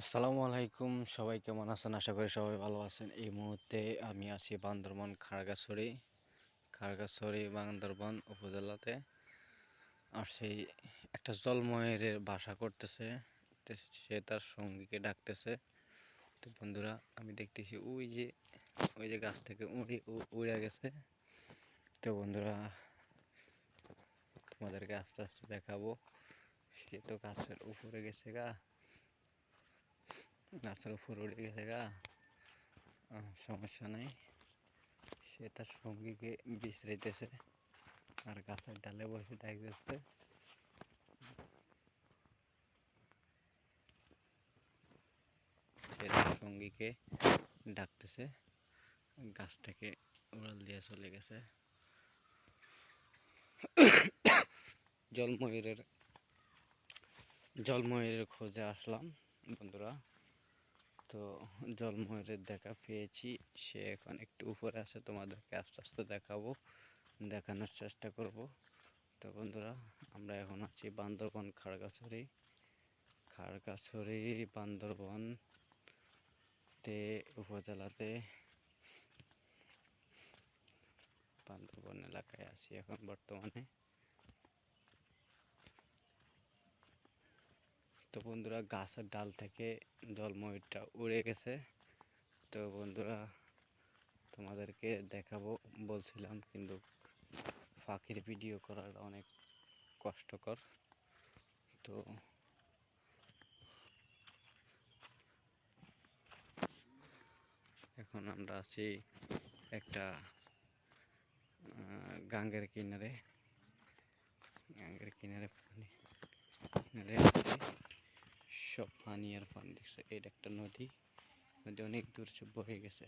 আসসালামু আলাইকুম, সবাই কেমন আছেন? আশা করি সবাই ভালো আছেন। এই মুহূর্তে আমি আছি বান্দরবান খাগড়াছড়ি বান্দরবান উপজেলাতে। আর সেই একটা জলময়ূরের বাসা করতেছে, তো সে তার সঙ্গীকে ডাকতেছে। তো বন্ধুরা, আমি দেখতেছি ওই যে গাছ থেকে উড়ে গেছে। তো বন্ধুরা, তোমাদেরকে আস্তে আস্তে দেখাবো। সে তো গাছের উপর উড়ে গেছে গা। সমস্যা নাই, সে তার সঙ্গীকে বিশ্রাইতেছে আর গাছের ডালে বসে ডাকতেছে। সে তার সঙ্গীকে ডাকতেছে, গাছ থেকে উড়াল দিয়ে চলে গেছে। জলময়ূরের জলময়ূরের খোঁজে আসলাম বন্ধুরা। তো জলময়ূরের দেখা পেয়েছি, সে এখন একটু উপরে আছে, তোমাদেরকে আস্তে আস্তে দেখানোর চেষ্টা করব। তো বন্ধুরা, আমরা এখন আছি বান্দরবান খাগড়াছড়ি বান্দরবান উপজেলাতে, বান্দরবান এলাকায় আছি এখন বর্তমানে। তো বন্ধুরা, গাছের ডাল থেকে জলময়ূরটা উড়ে গেছে। তো বন্ধুরা, তোমাদেরকে দেখাবো বলছিলাম, কিন্তু পাখির ভিডিও করাটা অনেক কষ্টকর। তো এখন আমরা আছি একটা গাঙ্গের কিনারে সব পানি আর পানি দেখছে। এটা একটা নদী অনেক দূর বয়ে গেছে।